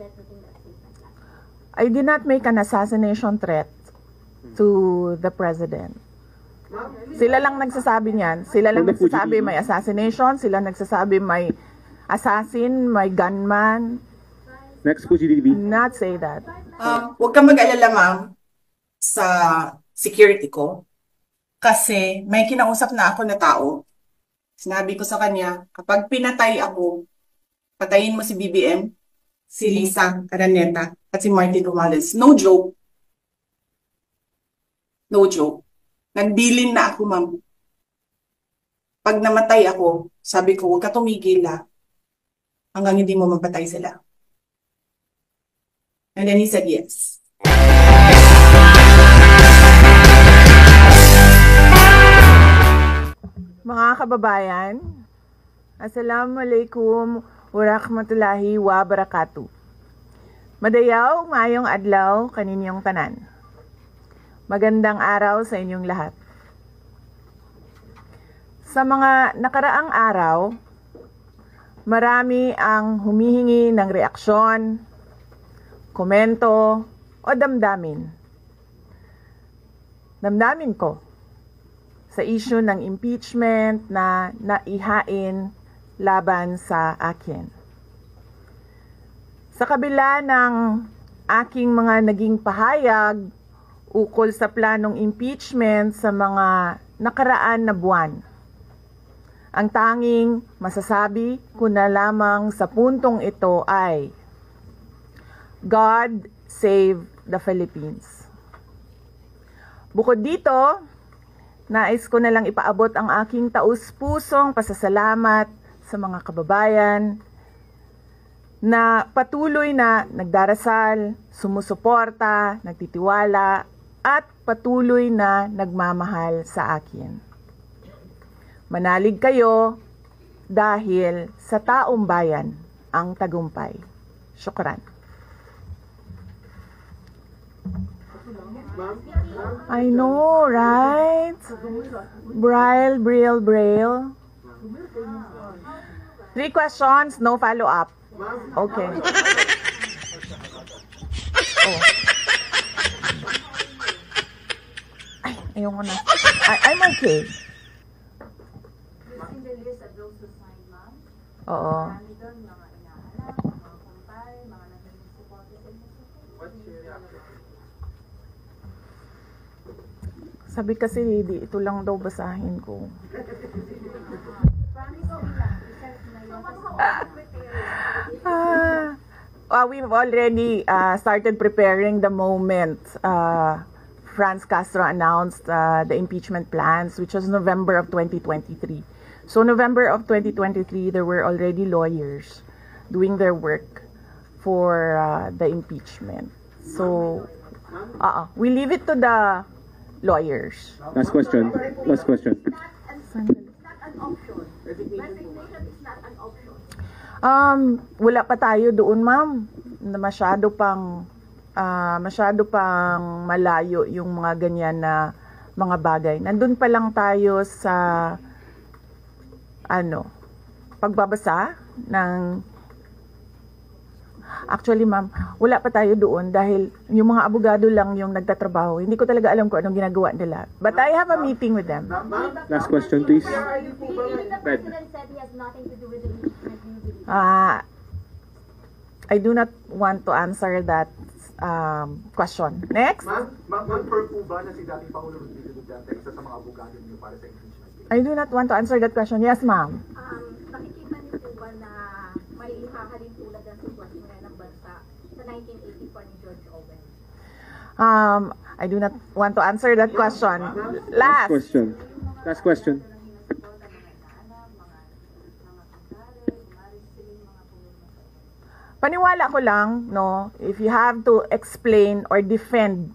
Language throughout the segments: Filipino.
regret making that statement last time? I did not make an assassination threat to the president. Sila lang nagsasabi niyan. Sila lang nagsasabi may assassination. Sila nagsasabi may assassin, may gunman. Next po, GDB. Not say that. Huwag kang mag-alala, ma'am, sa security ko. Kasi may kinausap na ako na tao. Sinabi ko sa kanya, kapag pinatay ako, patayin mo si BBM, si Lisa Araneta, at si Martin Romales. No joke. No joke. Nagbilin na ako, ma'am. Pag namatay ako, sabi ko, huwag ka tumigil hanggang hindi mo mapatay sila. And then he said yes. Mga kababayan, Assalamualaikum warahmatullahi wabarakatuh. Madayaw, mayong adlaw, kaninyong tanan. Magandang araw sa inyong lahat. Sa mga nakaraang araw, marami ang humihingi ng reaksyon, komento, o damdamin. Damdamin ko sa issue ng impeachment na naihain laban sa akin. Sa kabila ng aking mga naging pahayag ukol sa planong impeachment sa mga nakaraan na buwan, ang tanging masasabi ko na lamang sa puntong ito ay God save the Philippines. Bukod dito, nais ko na lang ipaabot ang aking taus-pusong pasasalamat sa mga kababayan na patuloy na nagdarasal, sumusuporta, nagtitiwala, at patuloy na nagmamahal sa akin. Manalig kayo dahil sa taong bayan ang tagumpay. Syukran. I know, right? Braille. 3 questions, no follow-up. Okay. Oh. Ay, ayoko na. I'm okay. Oo. Sabi kasi, di ito lang daw basahin ko. We've already started preparing the moment Franz Castro announced the impeachment plans, which was November of 2023. So November of 2023, there were already lawyers doing their work for the impeachment. So we leave it to the lawyers. Last question. Last question. Wala pa tayo doon, ma'am. Masyado pang malayo yung mga ganyan na mga bagay. Nandun pa lang tayo sa pagbabasa ng. Actually, ma'am, wala pa tayo doon dahil yung mga abogado lang yung nagtatrabaho. Hindi ko talaga alam kung anong ginagawa nila. But I have a meeting with them. Last question, please. The president said he has nothing to do with the impeachment. I do not want to answer that question. Next. Ma'am, confirm po ba na si dating Pangulo Rodrigo Duterte isa sa mga abogado niyo para sa impeachment? I do not want to answer that question. Yes, ma'am. Nakikita niyo po ba na may hahalin tulad ng sitwasyon ng bansa sa 1984 ni George Orwell? I do not want to answer that question. Last question. Last question. Paniwala ko lang, no, if you have to explain or defend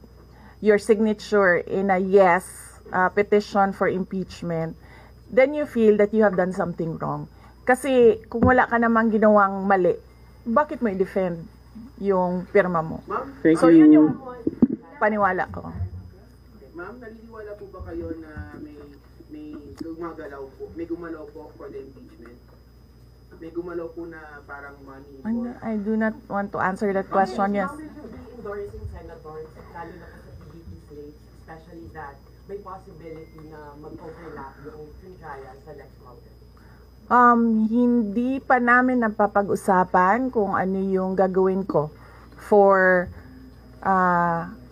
your signature in a yes petition for impeachment, then you feel that you have done something wrong. Kasi kung wala ka namang ginawang mali, bakit mo i-defend yung pirma mo? Thank So you. yun yung paniwala ko. Ma'am, naniniwala po ba kayo na may gumalaw po for the impeachment? may gumalaw po na parang money I do not want to answer that question. Yes. How will you be endorsing senators, lalo na po sa PDP slates, especially that may possibility na mag-overlap yung trial sa Lex Mountain? Hindi pa namin napapag-usapan kung ano yung gagawin ko for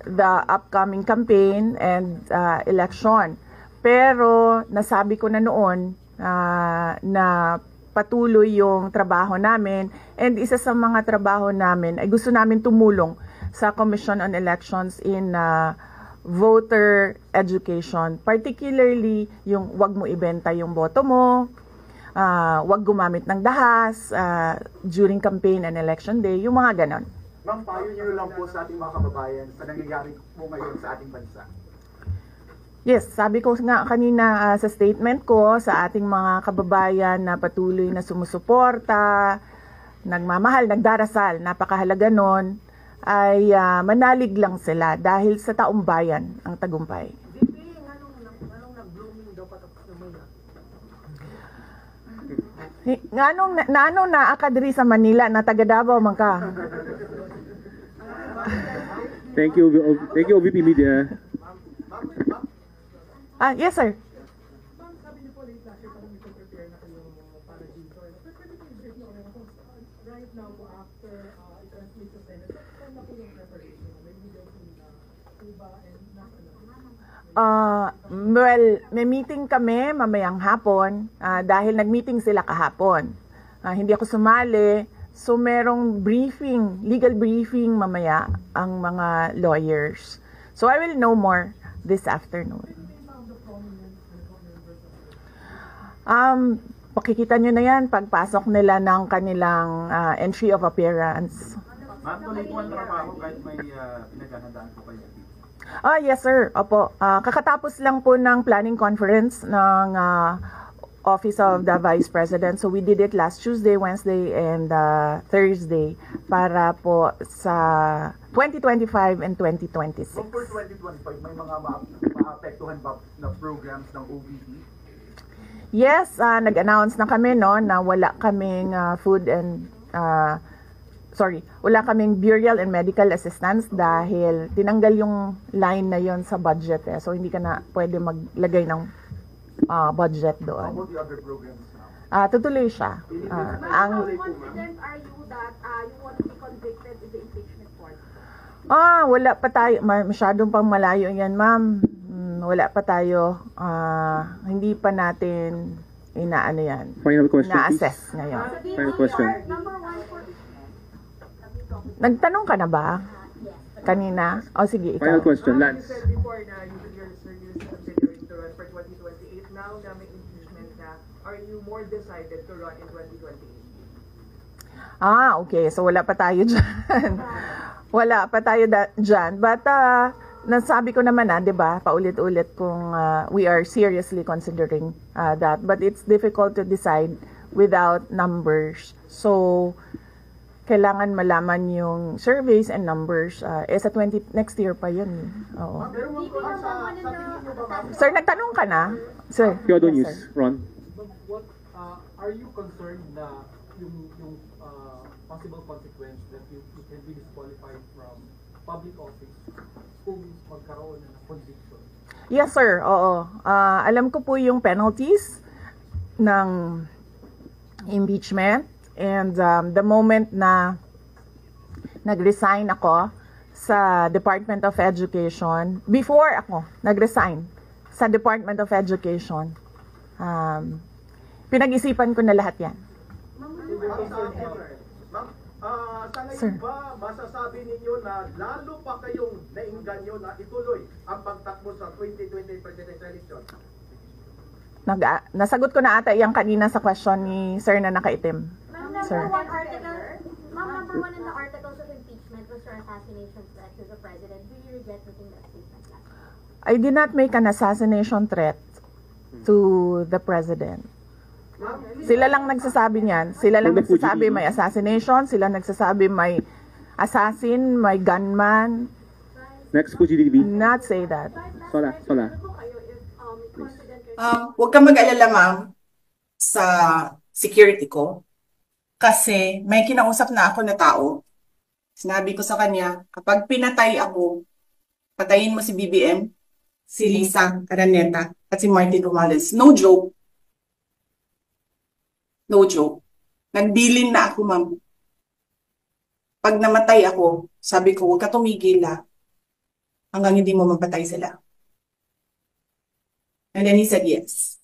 the upcoming campaign and election. Pero nasabi ko na noon na patuloy yung trabaho namin, and isa sa mga trabaho namin ay gusto namin tumulong sa Commission on Elections in voter education, particularly yung wag mo ibenta yung boto mo, wag gumamit ng dahas during campaign and election day, yung mga ganon. Ma'am, payo niyo lang po sa ating mga kababayan sa nangyayari po ngayon sa ating bansa. Yes, sabi ko nga kanina sa statement ko sa ating mga kababayan na patuloy na sumusuporta, nagmamahal, nagdarasal, napakahalaga nun, ay manalig lang sila dahil sa taong bayan ang tagumpay. Anong nag-blooming daw patapos naman na? Anong naakadiri sa Manila na taga Davao man ka? Thank you, OVP Media. Yes, sir. Sabi niyo po late last year parang prepare na kayo para dito. Pwede ko i-break nyo kung right now po after i-transmit sa Senate, kung na po yung preparation, may video na Cuba and Well, may meeting kami mamayang hapon dahil nag-meeting sila kahapon. Hindi ako sumali, so merong briefing, legal briefing mamaya ang mga lawyers. So I will know more this afternoon. Pakikita nyo na yan pagpasok nila ng kanilang entry of appearance. Ma'am, tuloy po ang trabaho kahit may pinaghahandaan po kayo. Yes sir, opo. Kakatapos lang po ng planning conference ng Office of the Vice President. So we did it last Tuesday, Wednesday, and Thursday para po sa 2025 and 2026. So for 2025, may mga maapektuhan ba na programs ng OVP? Yes, nag-announce na kami na wala kaming wala kaming burial and medical assistance dahil tinanggal yung line na yon sa budget So hindi ka na pwede maglagay ng budget How doon. about the other programs now? Tutuloy siya. How confident are you that you won't be convicted in the impeachment court? Wala pa tayo. Masyadong pang malayo yan, ma'am. Wala pa tayo. Hindi pa natin inaano yan. Final question, Na-assess please. ngayon. Final question. Number one for Nagtanong ka na ba? Kanina? Sige, ikaw. Final question, You Lance. said before na you're seriously considering to run for 2028. Now na may impeachment na, are you more decided to run in 2028? Okay. So, wala pa tayo dyan. Wala pa tayo dyan. But, nasabi ko naman di ba, paulit-ulit kung we are seriously considering that. But it's difficult to decide without numbers. So, kailangan malaman yung surveys and numbers. Sa next year pa yun. Oo. Sir, nagtanong ka na? Sir. Kyodo Yes, News, sir. Ron. What are you concerned na yung possible consequence that you can be disqualified from public office kung magkaroon na ng conviction? Yes, sir. Oo. Alam ko po yung penalties ng impeachment. And the moment na nag-resign ako sa Department of Education, before ako nag-resign sa Department of Education, pinag-isipan ko na lahat yan. Sa ngayon ba masasabi ninyo na lalo pa kayong nainganyo na ituloy ang pagtakbo sa 2020 presidential election? Nasagot ko na ata yung kanina sa question ni Sir na nakaitim. Sir. Number one in the articles of impeachment was your assassination threat to the president. Do you regret making that statement? I did not make an assassination threat to the president. Sila lang nagsasabi niyan. Sila lang nagsasabi may assassination. Sila nagsasabi may assassin, may gunman. Next po, GDTV. Not say that. Sola. Huwag kang mag-alala, ma'am, sa security ko. Kasi may kinausap na ako na tao. Sinabi ko sa kanya, kapag pinatay ako, patayin mo si BBM, si Lisa Araneta, at si Martin Romales. No joke. No joke. Nagbilin na ako, ma'am. Pag namatay ako, sabi ko, huwag ka tumigil hanggang hindi mo mapatay sila. And then he said yes.